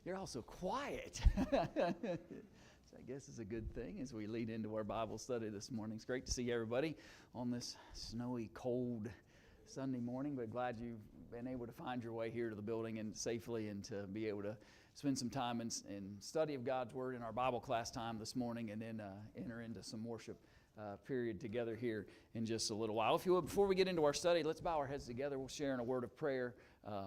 You're all so quiet. So I guess it's a good thing as we lead into our Bible study this morning. It's great to see everybody on this snowy, cold Sunday morning, but glad you've been able to find your way here to the building and safely, and to be able to spend some time in study of God's Word in our Bible class time this morning, and then enter into some worship period together here in just a little while. If you would, before we get into our study, let's bow our heads together. We'll share in a word of prayer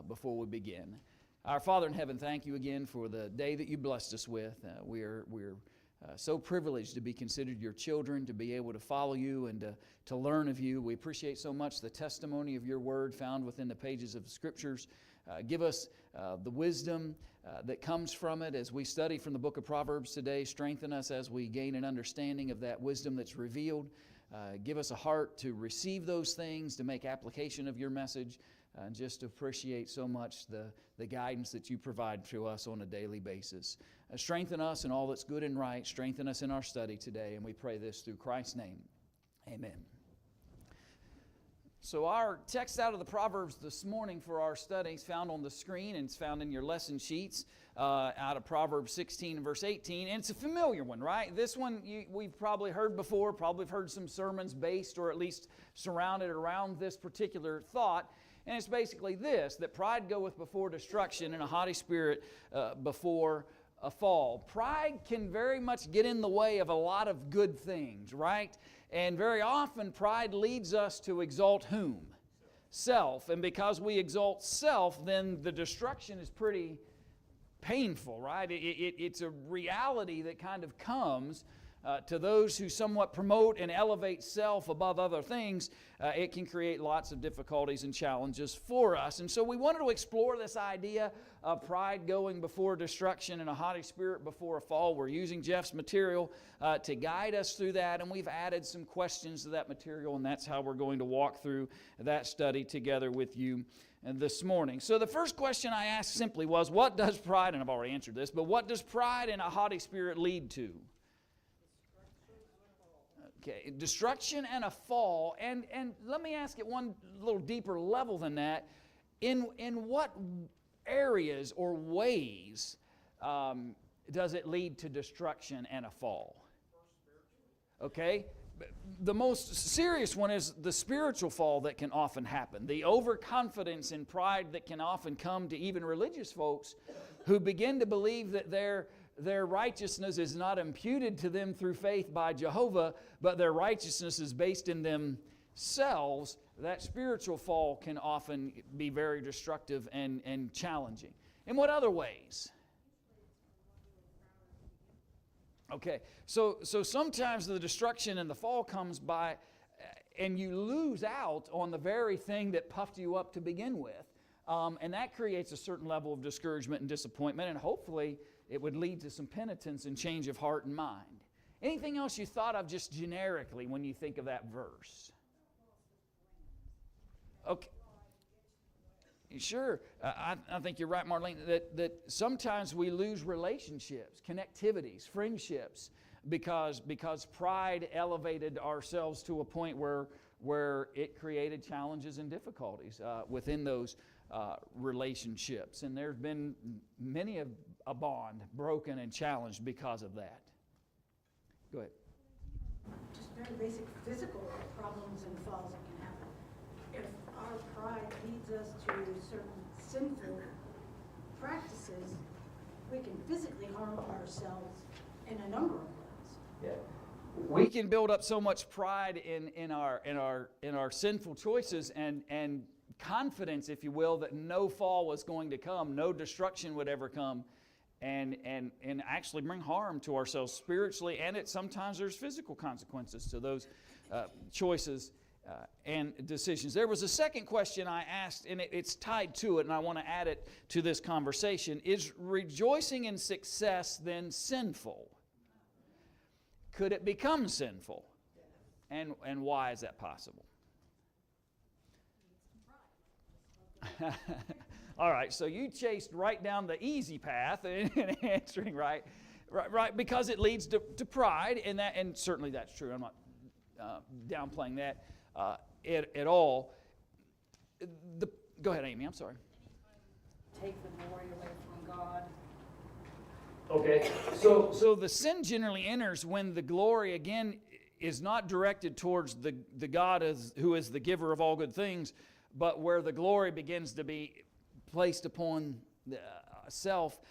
before we begin. Our Father in heaven, thank you again for the day that you blessed us with. We're so privileged to be considered your children, to be able to follow you and to learn of you. We appreciate so much the testimony of your word found within the pages of the Scriptures. Give us the wisdom that comes from it as we study from the book of Proverbs today. Strengthen us as we gain an understanding of that wisdom that's revealed. Give us a heart to receive those things, to make application of your message, and just to appreciate so much the guidance that you provide to us on a daily basis. Strengthen us in all that's good and right. Strengthen us in our study today, and we pray this through Christ's name. Amen. So our text out of the Proverbs this morning for our study is found on the screen, and it's found in your lesson sheets out of Proverbs 16 and verse 18. And it's a familiar one, right? This one we've probably heard before, probably have heard some sermons based or at least surrounded around this particular thought. And it's basically this, that pride goeth before destruction and a haughty spirit before a fall. Pride can very much get in the way of a lot of good things, right? And very often pride leads us to exalt whom? Self. And because we exalt self, then the destruction is pretty painful, right? It's a reality that kind of comes to those who somewhat promote and elevate self above other things. It can create lots of difficulties and challenges for us. And so we wanted to explore this idea of pride going before destruction and a haughty spirit before a fall. We're using Jeff's material to guide us through that, and we've added some questions to that material, and that's how we're going to walk through that study together with you this morning. So the first question I asked simply was, what does pride, and I've already answered this, but what does pride and a haughty spirit lead to? Okay, destruction and a fall, and let me ask it one little deeper level than that. In what areas or ways does it lead to destruction and a fall? Okay, the most serious one is the spiritual fall that can often happen. The overconfidence and pride that can often come to even religious folks who begin to believe that their righteousness is not imputed to them through faith by Jehovah, but their righteousness is based in themselves. That spiritual fall can often be very destructive and challenging. In what other ways? Okay, so sometimes the destruction and the fall comes by, and you lose out on the very thing that puffed you up to begin with. And that creates a certain level of discouragement and disappointment, and hopefully it would lead to some penitence and change of heart and mind. Anything else you thought of just generically when you think of that verse? Okay. Sure. I think you're right, Marlene, that sometimes we lose relationships, connectivities, friendships, because pride elevated ourselves to a point where it created challenges and difficulties within those relationships. And there's been many a bond broken and challenged because of that. Go ahead. Just very basic physical problems and falls that can happen. If our pride leads us to certain sinful practices, we can physically harm ourselves in a number of ways. Yeah. We can build up so much pride in our sinful choices and confidence, if you will, that no fall was going to come, no destruction would ever come, and actually bring harm to ourselves spiritually, and sometimes there's physical consequences to those choices and decisions. There was a second question I asked, and it's tied to it, and I want to add it to this conversation. Is rejoicing in success then sinful? Could it become sinful? And why is that possible? All right, so you chased right down the easy path in answering right, because it leads to pride, and certainly that's true. I'm not downplaying that at all. Go ahead, Amy. I'm sorry. Take the glory away from God. Okay, so the sin generally enters when the glory, again, is not directed towards the God who is the giver of all good things, but where the glory begins to be placed upon self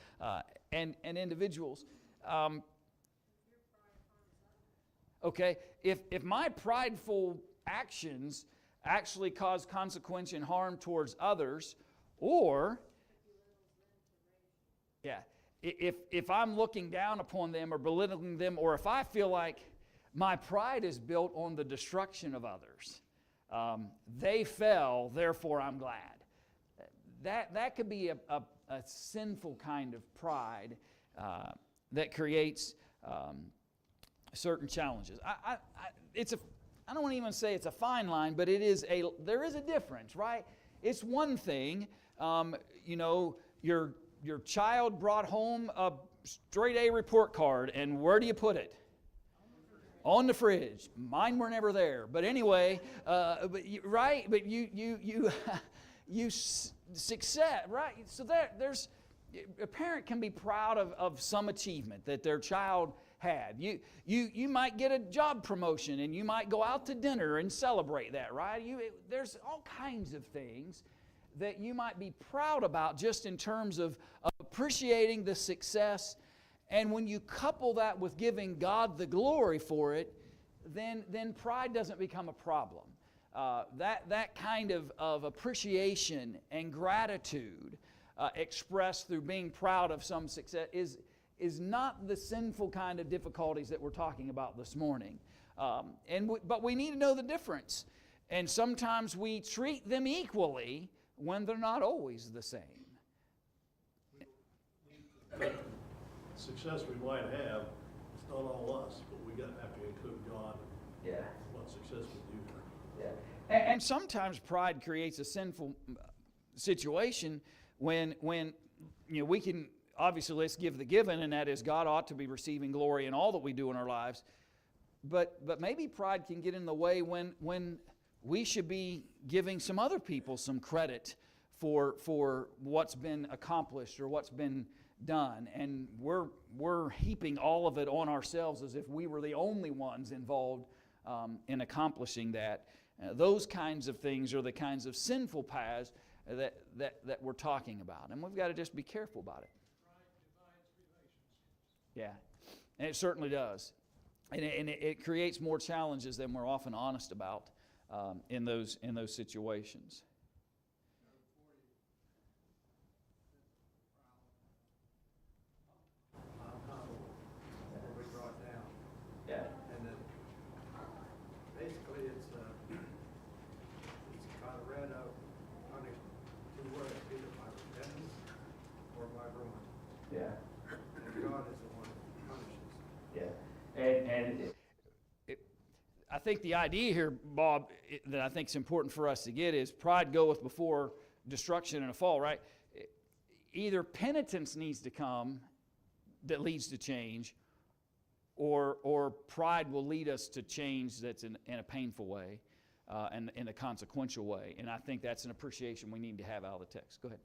and individuals. Okay, if my prideful actions actually cause consequence and harm towards others, or if I'm looking down upon them or belittling them, or if I feel like my pride is built on the destruction of others, they fell, therefore I'm glad. That could be a sinful kind of pride that creates certain challenges. I don't want to even say it's a fine line, but there is a difference, right? It's one thing, your child brought home a straight A report card, and where do you put it? On the fridge. Mine were never there, but anyway, But you success, right? So there's a parent can be proud of some achievement that their child had. You might get a job promotion, and you might go out to dinner and celebrate that, right? There's all kinds of things that you might be proud about just in terms of appreciating the success. And when you couple that with giving God the glory for it, then pride doesn't become a problem. That kind of appreciation and gratitude expressed through being proud of some success is not the sinful kind of difficulties that we're talking about this morning. But we need to know the difference. And sometimes we treat them equally when they're not always the same. Success we might have, it's not all us, but we have to include God in what success we do. And sometimes pride creates a sinful situation when we can, obviously let's give the given, and that is God ought to be receiving glory in all that we do in our lives. But maybe pride can get in the way when we should be giving some other people some credit for what's been accomplished or what's been done, and we're heaping all of it on ourselves as if we were the only ones involved in accomplishing that. Those kinds of things are the kinds of sinful paths that we're talking about, and we've got to just be careful about it. Yeah, and it certainly does, and it creates more challenges than we're often honest about in those situations. I think the idea here, Bob, that I think is important for us to get is pride goeth before destruction and a fall, right? Either penitence needs to come that leads to change, or pride will lead us to change that's in a painful way and in a consequential way. And I think that's an appreciation we need to have out of the text. Go ahead.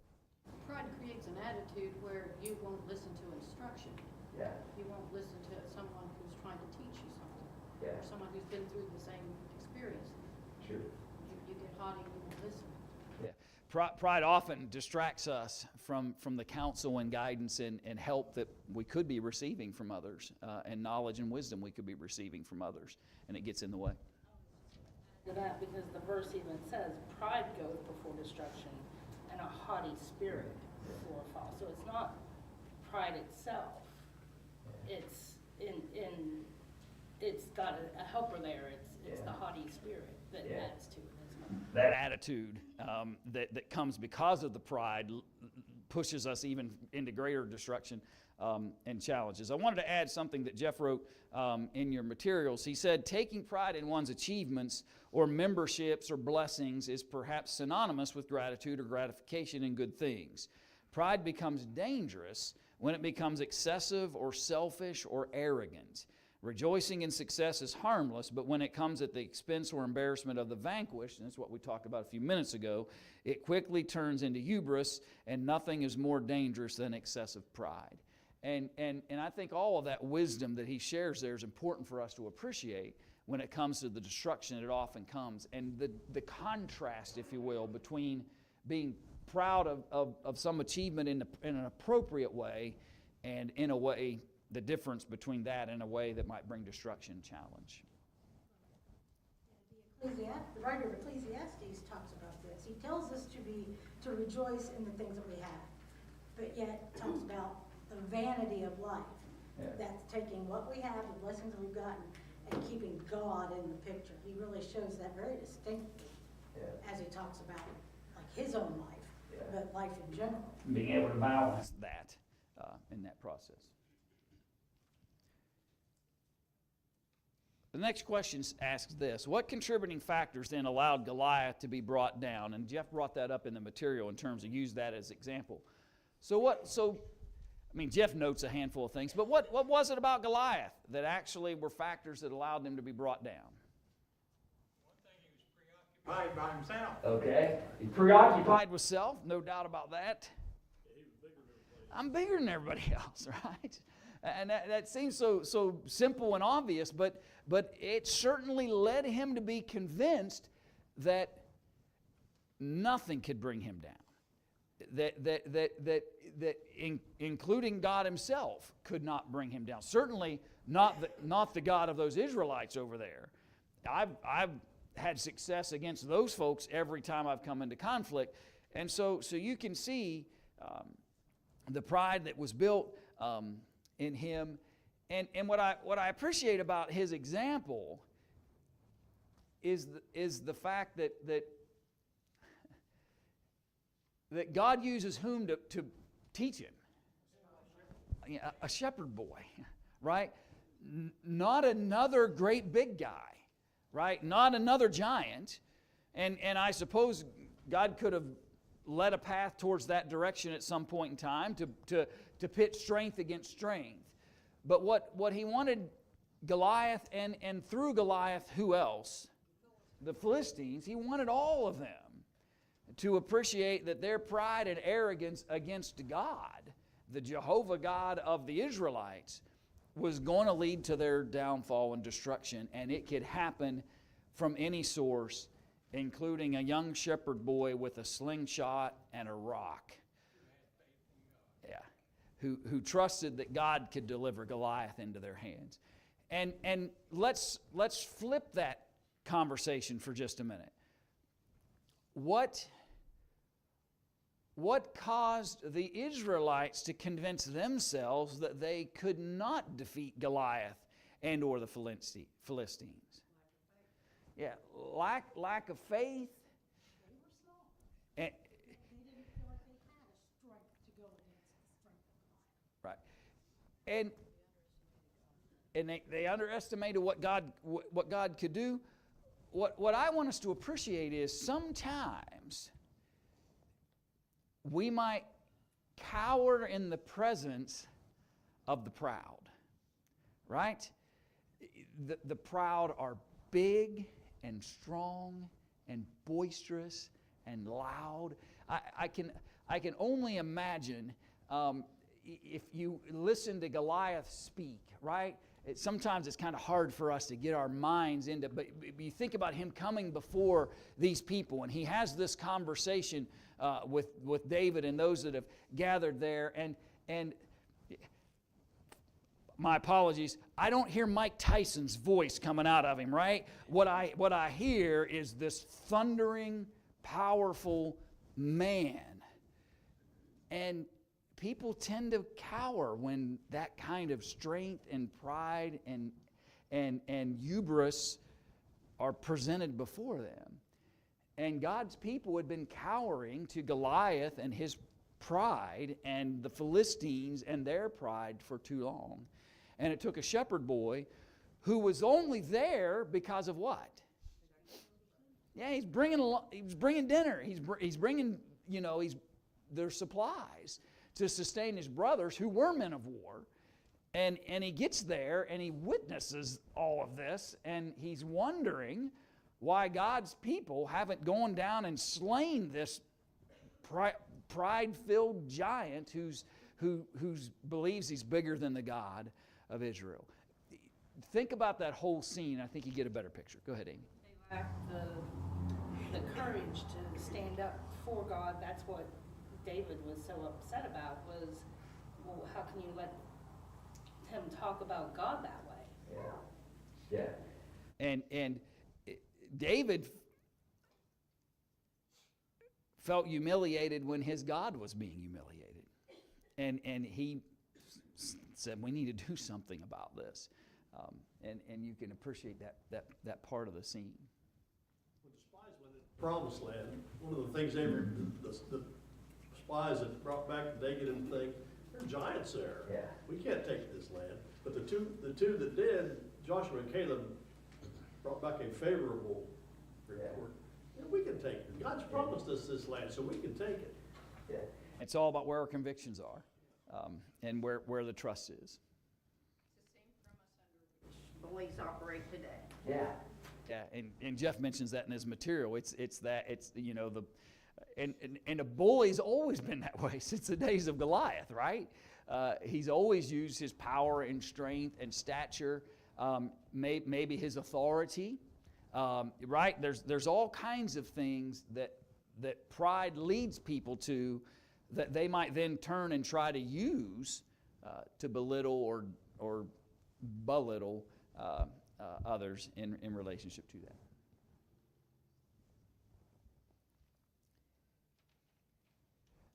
Pride creates an attitude where you won't listen to instruction. Yeah. You won't listen to someone who's trying to teach you something. Yeah. Or someone who's been through the same experience. Sure. You get haughty and you won't listen. Yeah. Pride often distracts us from the counsel and guidance and help that we could be receiving from others, and knowledge and wisdom we could be receiving from others, and it gets in the way. To that, because the verse even says, pride goeth before destruction, and a haughty spirit before a fall. So it's not pride itself. It's it's got a helper there. It's the haughty spirit that adds to it as well. That attitude that comes because of the pride pushes us even into greater destruction and challenges. I wanted to add something that Jeff wrote in your materials. He said, taking pride in one's achievements or memberships or blessings is perhaps synonymous with gratitude or gratification in good things. Pride becomes dangerous when it becomes excessive or selfish or arrogant. Rejoicing in success is harmless, but when it comes at the expense or embarrassment of the vanquished, and that's what we talked about a few minutes ago, it quickly turns into hubris, and nothing is more dangerous than excessive pride. And I think all of that wisdom that he shares there is important for us to appreciate when it comes to the destruction that it often comes, and the contrast, if you will, between being proud of some achievement in an appropriate way, and in a way, the difference between that and a way that might bring destruction and challenge. The writer of Ecclesiastes talks about this. He tells us to rejoice in the things that we have, but yet talks about the vanity of life. Yeah. That's taking what we have, the blessings that we've gotten, and keeping God in the picture. He really shows that very distinctly as he talks about like his own life, but life in general. Being able to balance that in that process. The next question asks this: what contributing factors then allowed Goliath to be brought down? And Jeff brought that up in the material in terms of use that as example. Jeff notes a handful of things, but what was it about Goliath that actually were factors that allowed him to be brought down? One thing, he was preoccupied by himself. Okay. He's preoccupied with self, no doubt about that. I'm bigger than everybody else, right? And that seems so simple and obvious, but it certainly led him to be convinced that nothing could bring him down. That including God himself could not bring him down. Certainly not the God of those Israelites over there. I've had success against those folks every time I've come into conflict. And so you can see the pride that was built in him. And what I appreciate about his example is the fact that God uses whom to teach him? A shepherd boy, right? Not another great big guy, right? Not another giant. And I suppose God could have led a path towards that direction at some point in time to pit strength against strength. But what he wanted Goliath, and through Goliath, who else? The Philistines. He wanted all of them to appreciate that their pride and arrogance against God, the Jehovah God of the Israelites, was going to lead to their downfall and destruction. And it could happen from any source, including a young shepherd boy with a slingshot and a rock. Yeah. Who trusted that God could deliver Goliath into their hands. And let's flip that conversation for just a minute. What caused the Israelites to convince themselves that they could not defeat Goliath and or the Philistines? Yeah, lack of faith. They were small. And, They didn't feel like they had a strength to go against the strength of God. right. And they underestimated what God could do. What I want us to appreciate is sometimes we might cower in the presence of the proud, right? The proud are big and strong and boisterous and loud. I can only imagine if you listen to Goliath speak, right? Sometimes it's kind of hard for us to get our minds into, but you think about him coming before these people, and he has this conversation with David and those that have gathered there, and my apologies, I don't hear Mike Tyson's voice coming out of him, right? What I hear is this thundering, powerful man. And people tend to cower when that kind of strength and pride and hubris are presented before them. And God's people had been cowering to Goliath and his pride and the Philistines and their pride for too long. And it took a shepherd boy who was only there because of what? Yeah, he's bringing dinner. He's bringing their supplies to sustain his brothers who were men of war. And he gets there and he witnesses all of this, and he's wondering why God's people haven't gone down and slain this pride-filled giant who believes he's bigger than the God of Israel. Think about that whole scene. I think you get a better picture. Go ahead, Amy. They lack the courage to stand up for God. That's what David was so upset about, was, well, how can you let him talk about God that way? Yeah. And David felt humiliated when his God was being humiliated. And he said, we need to do something about this. And you can appreciate that part of the scene. When the spies went into the promised land, one of the things the spies that brought back, they get them think, there are giants there. Yeah. We can't take this land. But the two that did, Joshua and Caleb, brought back a favorable report. Yeah, we can take it. God's promised us this land, so we can take it. Yeah. It's all about where our convictions are, and where the trust is. It's the same premise under which beliefs operate today. Yeah, and Jeff mentions that in his material. It's you know, and a bully's always been that way since the days of Goliath, right? He's always used his power and strength and stature, maybe his authority, right? There's all kinds of things that pride leads people to, that they might then turn and try to use to belittle or belittle others in relationship to that.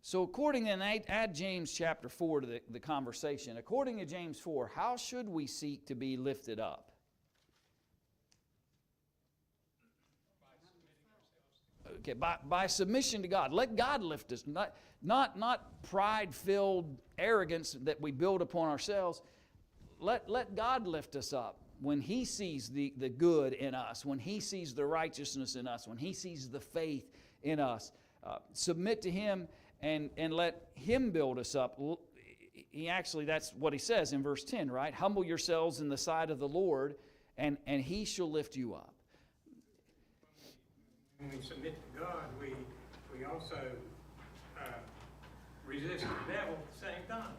So according, and add James chapter 4 to the conversation. According to James 4, how should we seek to be lifted up? Okay, by submission to God. Let God lift us. Not pride-filled arrogance that we build upon ourselves. Let God lift us up when He sees the good in us, when He sees the righteousness in us, when He sees the faith in us. Submit to Him and let Him build us up. That's what He says in verse 10, right? Humble yourselves in the sight of the Lord, and He shall lift you up. When we submit to God, we also resist the devil at the same time.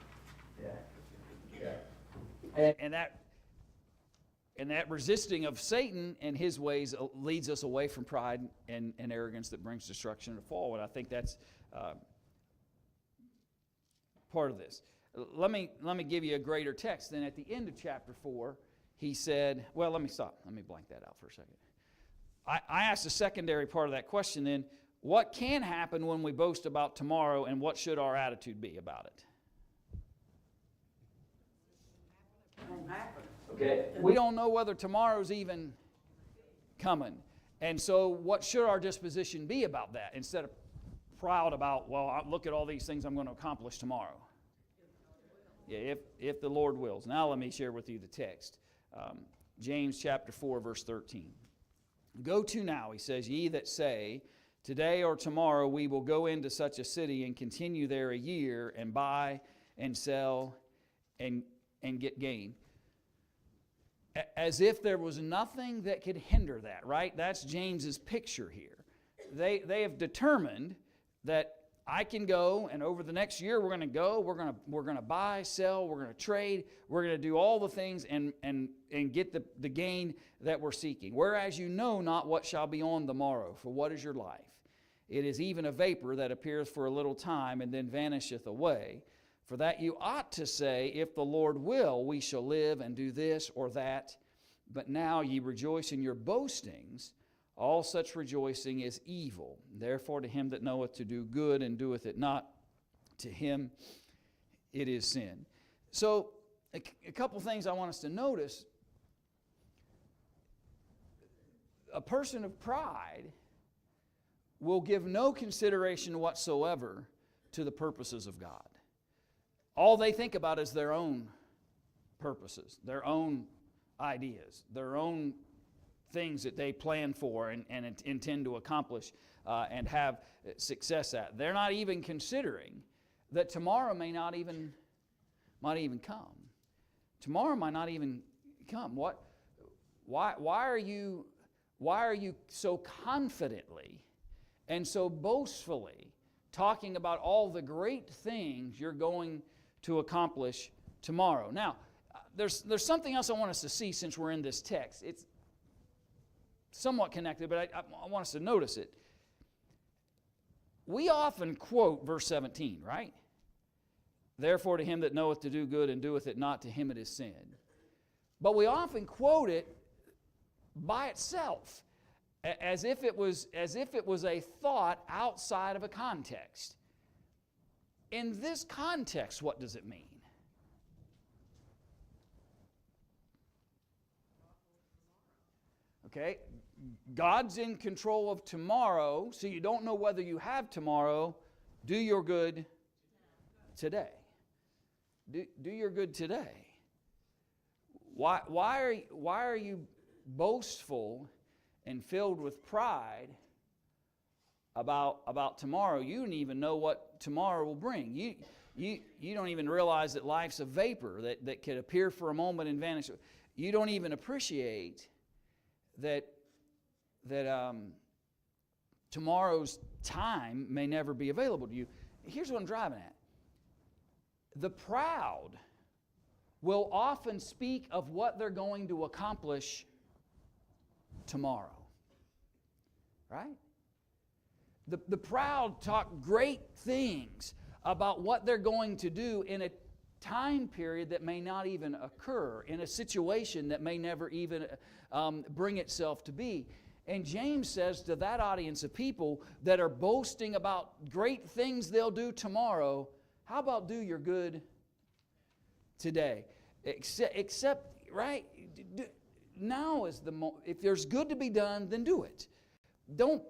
And that resisting of Satan and his ways leads us away from pride and arrogance that brings destruction and fall. And I think that's part of this. Let me give you a greater text. Then at the end of chapter 4, he said, well, let me stop. Let me blank that out for a second. I asked a secondary part of that question then, what can happen when we boast about tomorrow, and what should our attitude be about it? It won't happen. Okay. We don't know whether tomorrow's even coming. And so what should our disposition be about that, instead of proud about, well, look at all these things I'm going to accomplish tomorrow? Yeah, if the Lord wills. Now let me share with you the text. James chapter 4, verse 13. Go to now, he says, ye that say, today or tomorrow we will go into such a city and continue there a year and buy and sell and get gain. As if there was nothing that could hinder that, right? That's James's picture here. They have determined that I can go, and over the next year we're going to go, we're going to buy, sell, we're going to trade, we're going to do all the things and get the gain that we're seeking. Whereas you know not what shall be on the morrow, for what is your life? It is even a vapor that appears for a little time and then vanisheth away. For that you ought to say, if the Lord will, we shall live and do this or that. But now ye rejoice in your boastings. All such rejoicing is evil. Therefore to him that knoweth to do good and doeth it not, to him it is sin. So a couple things I want us to notice. A person of pride will give no consideration whatsoever to the purposes of God. All they think about is their own purposes, their own ideas, their own things that they plan for and intend to accomplish and have success at. They're not even considering that tomorrow might even come. tomorrow might not even come. Why are you so confidently and so boastfully talking about all the great things you're going to accomplish tomorrow? Now, there's something else I want us to see since we're in this text. It's somewhat connected, but I want us to notice it. We often quote verse 17, right? Therefore to him that knoweth to do good and doeth it not, to him it is sin. But we often quote it by itself, as if it was a thought outside of a context. In this context, what does it mean? Okay, God's in control of tomorrow, so you don't know whether you have tomorrow. Do your good today. Do your good today. Why are you boastful and filled with pride about tomorrow? You don't even know what tomorrow will bring. You don't even realize that life's a vapor that could appear for a moment and vanish. You don't even appreciate that tomorrow's time may never be available to you. Here's what I'm driving at. The proud will often speak of what they're going to accomplish tomorrow. Right? The proud talk great things about what they're going to do in a time period that may not even occur, in a situation that may never even bring itself to be. And James says to that audience of people that are boasting about great things they'll do tomorrow, how about do your good today? Except right? Now is the moment. If there's good to be done, then do it. Don't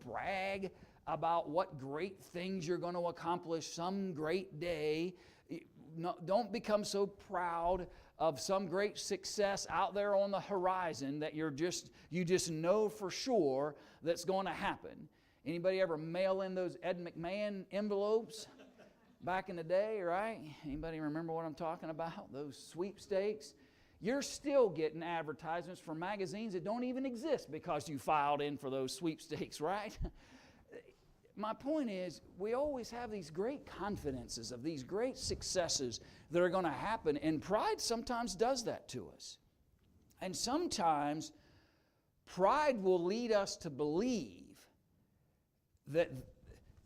brag about what great things you're going to accomplish some great day. No, don't become so proud of some great success out there on the horizon that you just know for sure that's going to happen. Anybody ever mail in those Ed McMahon envelopes back in the day, right? Anybody remember what I'm talking about? Those sweepstakes? You're still getting advertisements for magazines that don't even exist because you filed in for those sweepstakes, right? My point is, we always have these great confidences of these great successes that are going to happen, and pride sometimes does that to us. And sometimes pride will lead us to believe that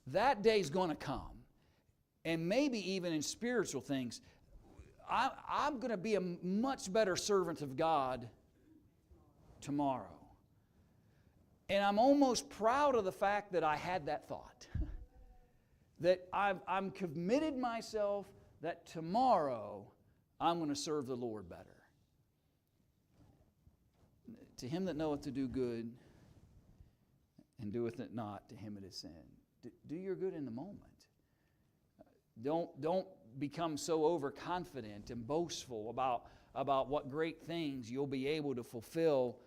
that day's going to come. And maybe even in spiritual things, I'm going to be a much better servant of God tomorrow. And I'm almost proud of the fact that I had that thought. That I'm committed myself that tomorrow I'm going to serve the Lord better. To him that knoweth to do good and doeth it not, to him it is sin. Do your good in the moment. Don't become so overconfident and boastful about what great things you'll be able to fulfill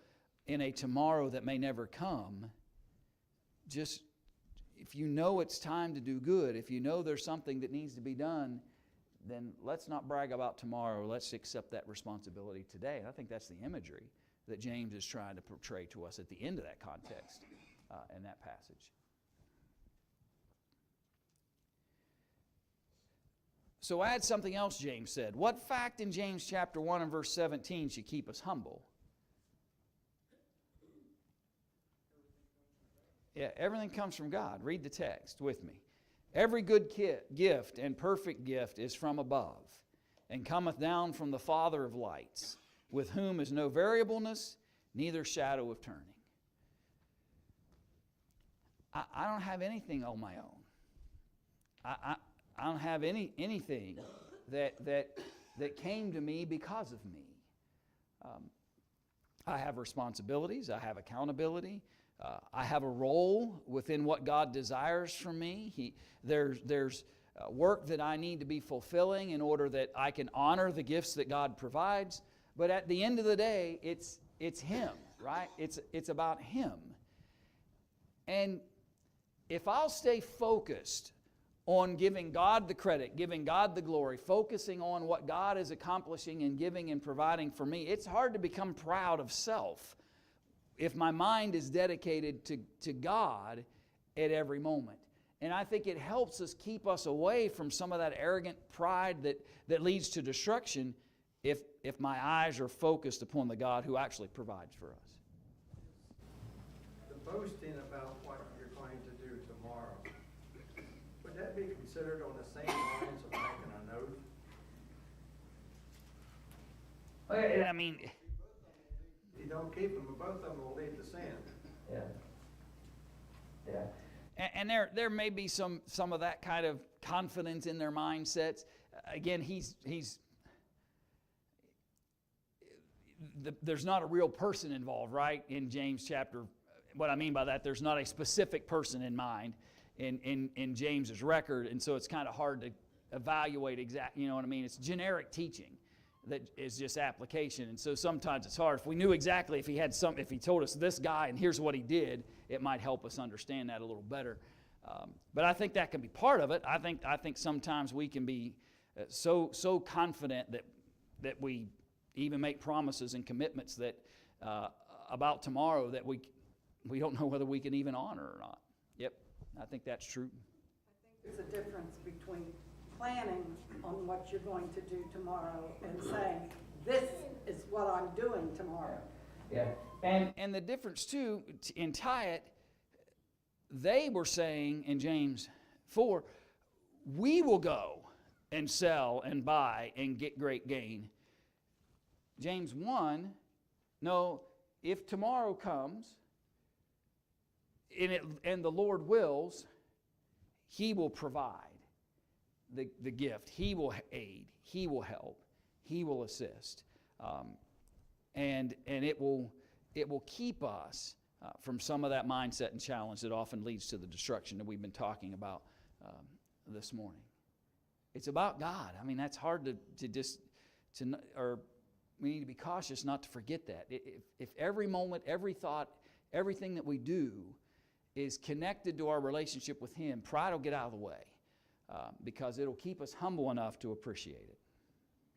in a tomorrow that may never come. Just, if you know it's time to do good, if you know there's something that needs to be done, then let's not brag about tomorrow. Let's accept that responsibility today. And I think that's the imagery that James is trying to portray to us at the end of that context in that passage. So add something else James said. What fact in James chapter 1 and verse 17 should keep us humble? Yeah, everything comes from God. Read the text with me. Every good gift and perfect gift is from above, and cometh down from the Father of lights, with whom is no variableness, neither shadow of turning. I don't have anything on my own. I don't have anything that came to me because of me. I have responsibilities. I have accountability. I have a role within what God desires from me. There's work that I need to be fulfilling in order that I can honor the gifts that God provides. But at the end of the day, it's Him, right? It's about Him. And if I'll stay focused on giving God the credit, giving God the glory, focusing on what God is accomplishing and giving and providing for me, it's hard to become proud of self if my mind is dedicated to God at every moment. And I think it helps us keep us away from some of that arrogant pride that leads to destruction if my eyes are focused upon the God who actually provides for us. The boasting about what you're going to do tomorrow, would that be considered on the same lines of making an oath? I mean, If you don't keep them, both of them will lead to sin. yeah. And there may be some of that kind of confidence in their mindsets. Again, there's not a real person involved, right? In James chapter, what I mean by that, there's not a specific person in mind in James's record, and so it's kind of hard to evaluate exact. You know what I mean? It's generic teaching that is just application, and so sometimes it's hard. If we knew exactly if he told us this guy and here's what he did, it might help us understand that a little better. But I think that can be part of it. I think sometimes we can be so confident that we even make promises and commitments that about tomorrow that we don't know whether we can even honor or not. Yep, I think that's true. I think there's a difference between planning on what you're going to do tomorrow and saying, this is what I'm doing tomorrow. Yeah, and the difference too, in Tyatt, they were saying in James 4, we will go and sell and buy and get great gain. James 1, no, if tomorrow comes and the Lord wills, He will provide the gift. He will aid. He will help. He will assist. And it will keep us from some of that mindset and challenge that often leads to the destruction that we've been talking about this morning. It's about God. I mean, that's hard or we need to be cautious not to forget that. If every moment, every thought, everything that we do is connected to our relationship with Him, pride will get out of the way because it'll keep us humble enough to appreciate it.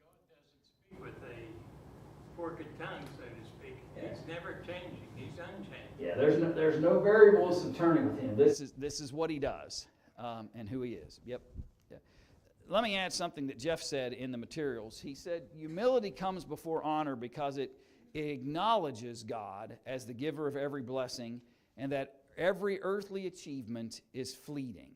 God doesn't speak with a forked tongue, so to speak. Yeah. He's never changing. He's unchanged. Yeah, there's no variables of turning with Him. This is what He does and who He is. Yep. Yeah. Let me add something that Jeff said in the materials. He said, humility comes before honor because it acknowledges God as the giver of every blessing and that every earthly achievement is fleeting.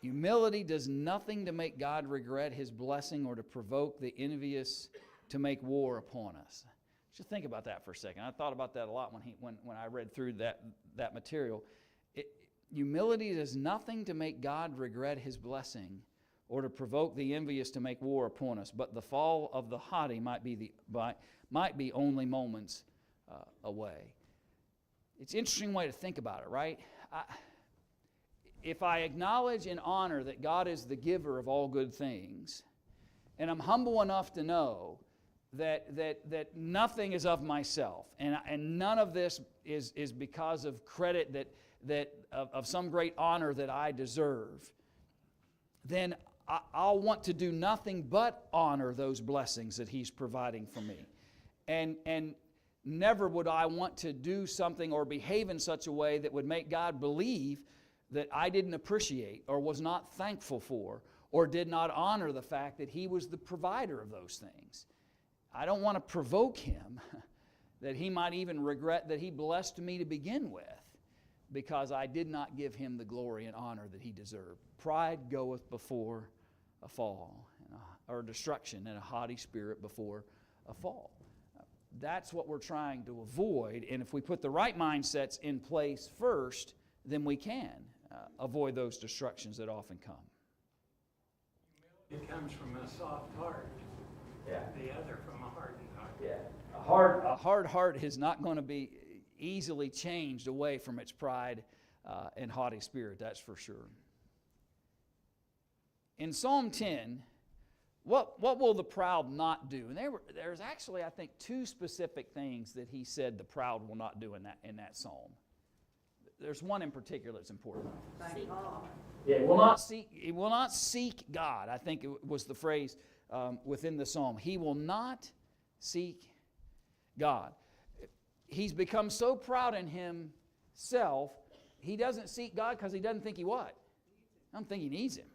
Humility does nothing to make God regret His blessing or to provoke the envious to make war upon us. Just think about that for a second. I thought about that a lot when I read through that material. Humility does nothing to make God regret His blessing or to provoke the envious to make war upon us, but the fall of the haughty might be only moments away. It's an interesting way to think about it, right? If I acknowledge and honor that God is the giver of all good things, and I'm humble enough to know that nothing is of myself, and none of this is because of credit of some great honor that I deserve, then I'll want to do nothing but honor those blessings that He's providing for me. And never would I want to do something or behave in such a way that would make God believe that I didn't appreciate or was not thankful for or did not honor the fact that He was the provider of those things. I don't want to provoke Him that He might even regret that He blessed me to begin with because I did not give Him the glory and honor that He deserved. Pride goeth before a fall, or destruction, and a haughty spirit before a fall. That's what we're trying to avoid, and if we put the right mindsets in place first, then we can avoid those destructions that often come. It comes from a soft heart. Yeah. The other from a hardened heart. Yeah. A hard heart is not going to be easily changed away from its pride and haughty spirit, that's for sure. In Psalm 10, what will the proud not do? And there's actually, I think, two specific things that he said the proud will not do in that psalm. there's one in particular that's important. Thank God. Yeah, it will not seek God. I think it was the phrase within the psalm. He will not seek God. He's become so proud in himself, he doesn't seek God because he doesn't think he what? I don't think he needs him.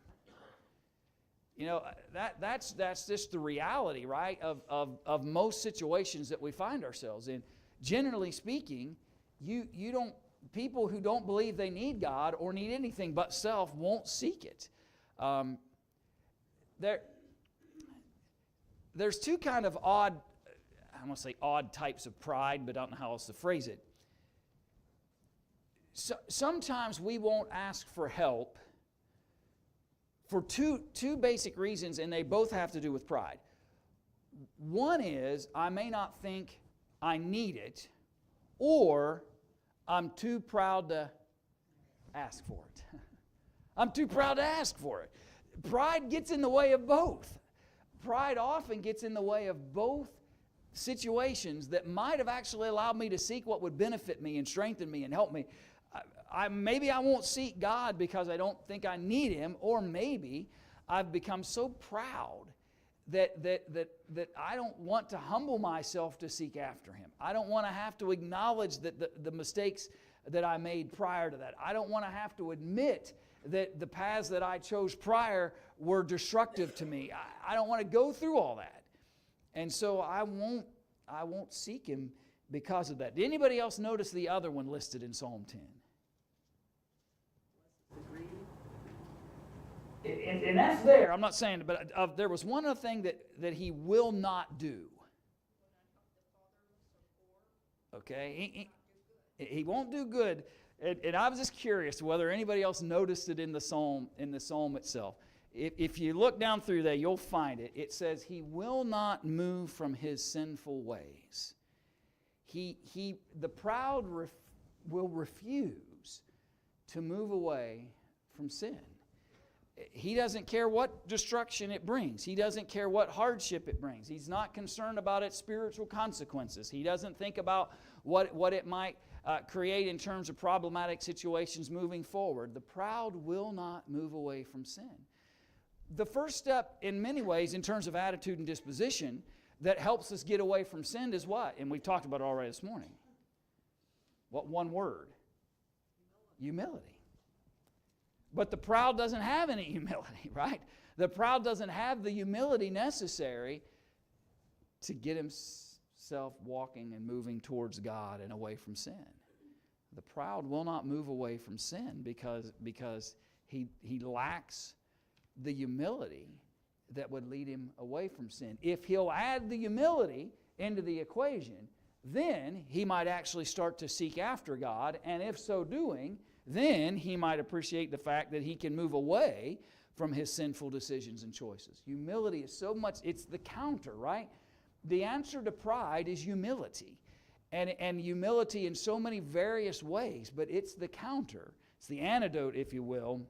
You know, that's just the reality, right, of most situations that we find ourselves in. Generally speaking, you don't, people who don't believe they need God or need anything but self won't seek it. There's two kind of odd, I want to say odd types of pride, but I don't know how else to phrase it. So, sometimes we won't ask for help for two basic reasons, and they both have to do with pride. One is, I may not think I need it, or I'm too proud to ask for it. I'm too proud to ask for it. Pride gets in the way of both. Pride often gets in the way of both situations that might have actually allowed me to seek what would benefit me and strengthen me and help me. Maybe I won't seek God because I don't think I need Him, or maybe I've become so proud that I don't want to humble myself to seek after Him. I don't want to have to acknowledge that the mistakes that I made prior to that. I don't want to have to admit that the paths that I chose prior were destructive to me. I don't want to go through all that. And so I won't seek Him because of that. Did anybody else notice the other one listed in Psalm 10? And that's there. I'm not saying, but there was one other thing that he will not do. Okay? He won't do good. And I was just curious whether anybody else noticed it in the psalm itself. If you look down through there, you'll find it. It says he will not move from his sinful ways. The proud will refuse to move away from sin. He doesn't care what destruction it brings. He doesn't care what hardship it brings. He's not concerned about its spiritual consequences. He doesn't think about what it might create in terms of problematic situations moving forward. The proud will not move away from sin. The first step in many ways in terms of attitude and disposition that helps us get away from sin is what? And we've talked about it already this morning. What one word? Humility. But the proud doesn't have any humility, right? The proud doesn't have the humility necessary to get himself walking and moving towards God and away from sin. The proud will not move away from sin because he lacks the humility that would lead him away from sin. If he'll add the humility into the equation, then he might actually start to seek after God, and if so doing, then he might appreciate the fact that he can move away from his sinful decisions and choices. Humility is so much, it's the counter, right? The answer to pride is humility. And humility in so many various ways, but it's the counter. It's the antidote, if you will,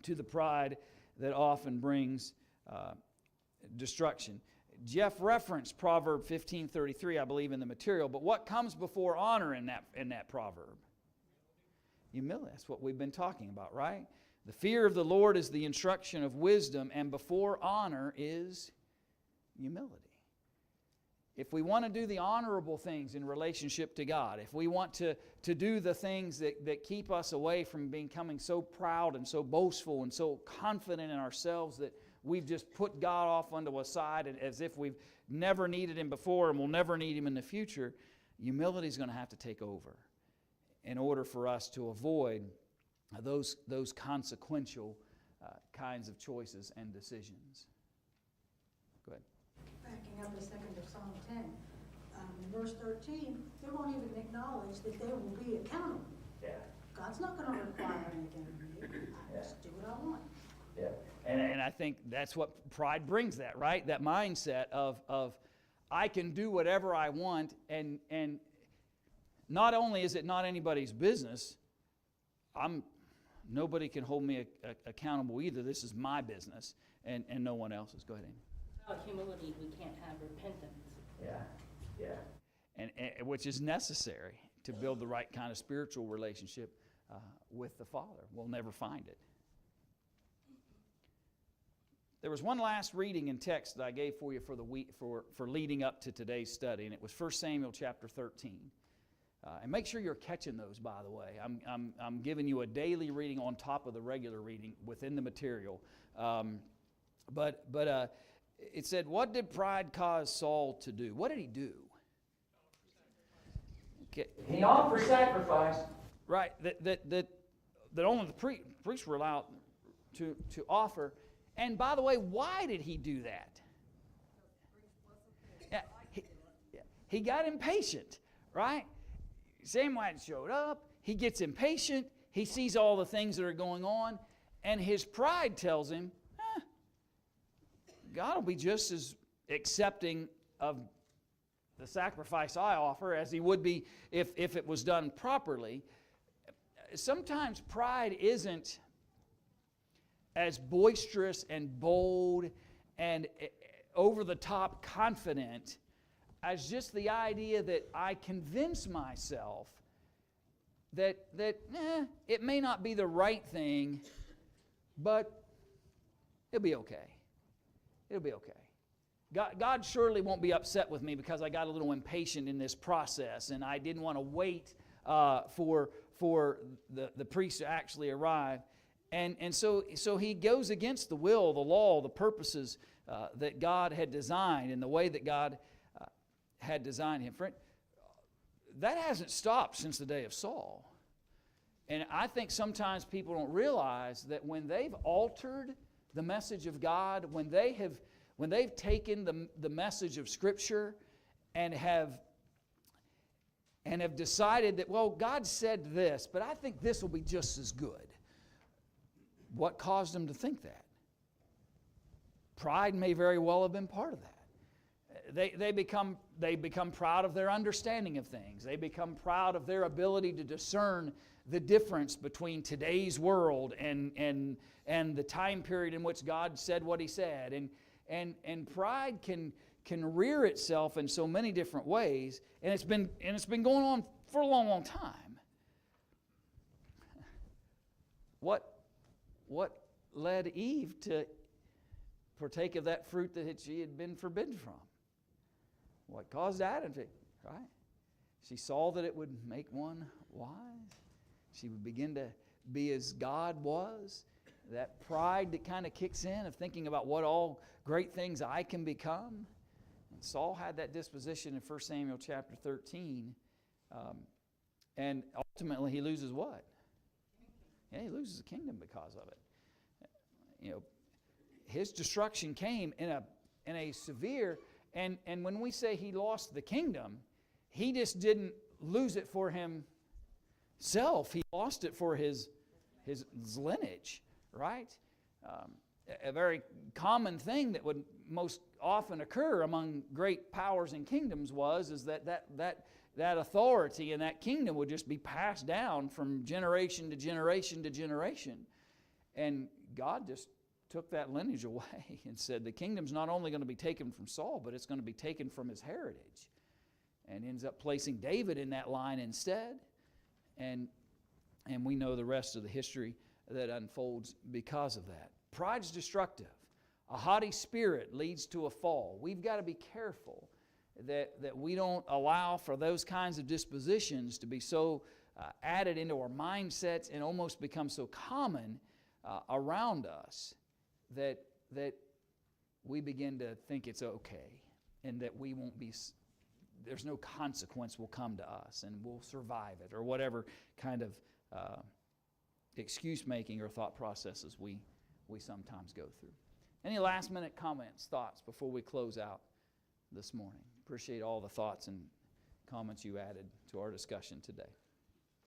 to the pride that often brings destruction. Jeff referenced Proverb 15:33, I believe, in the material, but what comes before honor in that proverb? Humility. That's what we've been talking about, right? The fear of the Lord is the instruction of wisdom, and before honor is humility. If we want to do the honorable things in relationship to God, if we want to do the things that keep us away from becoming so proud and so boastful and so confident in ourselves that we've just put God off onto a side as if we've never needed Him before and will never need Him in the future, humility is going to have to take over in order for us to avoid those consequential kinds of choices and decisions. Go ahead. Backing up a second to Psalm 10, verse 13, they won't even acknowledge that they will be accountable. Yeah. God's not going to require anything of me. I just do what I want. Yeah. And I think that's what pride brings, that, right? That mindset of I can do whatever I want, and not only is it not anybody's business, nobody can hold me accountable either. This is my business and no one else's. Go ahead, Amy. Without humility, we can't have repentance. Yeah. And which is necessary to build the right kind of spiritual relationship with the Father. We'll never find it. There was one last reading in text that I gave for you for the week for leading up to today's study, and it was 1 Samuel chapter 13. And make sure you're catching those, by the way. I'm giving you a daily reading on top of the regular reading within the material. But it said, what did pride cause Saul to do? What did he do? Okay. He offered sacrifice. Right, that only the priests were allowed to offer. And by the way, why did he do that? Yeah, he got impatient, right? Samwise showed up. He gets impatient. He sees all the things that are going on. And his pride tells him, God will be just as accepting of the sacrifice I offer as he would be if it was done properly. Sometimes pride isn't as boisterous and bold and over-the-top confident as just the idea that I convince myself that it may not be the right thing, but it'll be okay. It'll be okay. God surely won't be upset with me because I got a little impatient in this process and I didn't want to wait for the priest to actually arrive. And so he goes against the will, the law, the purposes that God had designed and the way that God had designed him. Friend, that hasn't stopped since the day of Saul. And I think sometimes people don't realize that when they've altered the message of God, when they've taken the message of Scripture and have decided that, well, God said this, but I think this will be just as good. What caused them to think that? Pride may very well have been part of that. They become proud of their understanding of things. They become proud of their ability to discern the difference between today's world and the time period in which God said what He said. And pride can rear itself in so many different ways, and it's been going on for a long, long time. What led Eve to partake of that fruit that she had been forbidden from? What caused Adam to, right? She saw that it would make one wise. She would begin to be as God was. That pride that kind of kicks in of thinking about what all great things I can become. And Saul had that disposition in 1 Samuel chapter 13. And ultimately he loses what? Yeah, he loses the kingdom because of it. You know, his destruction came in a severe, and when we say he lost the kingdom, he just didn't lose it for himself. He lost it for his lineage, right? A very common thing that would most often occur among great powers and kingdoms is that authority and that kingdom would just be passed down from generation to generation to generation. And God just took that lineage away and said the kingdom's not only going to be taken from Saul, but it's going to be taken from his heritage. And ends up placing David in that line instead. And we know the rest of the history that unfolds because of that. Pride's destructive. A haughty spirit leads to a fall. We've got to be careful that we don't allow for those kinds of dispositions to be so added into our mindsets and almost become so common around us that we begin to think it's okay and that we won't be, there's no consequence will come to us and we'll survive it, or whatever kind of excuse making or thought processes we sometimes go through. Any last minute comments, thoughts before we close out this morning? Appreciate all the thoughts and comments you added to our discussion today.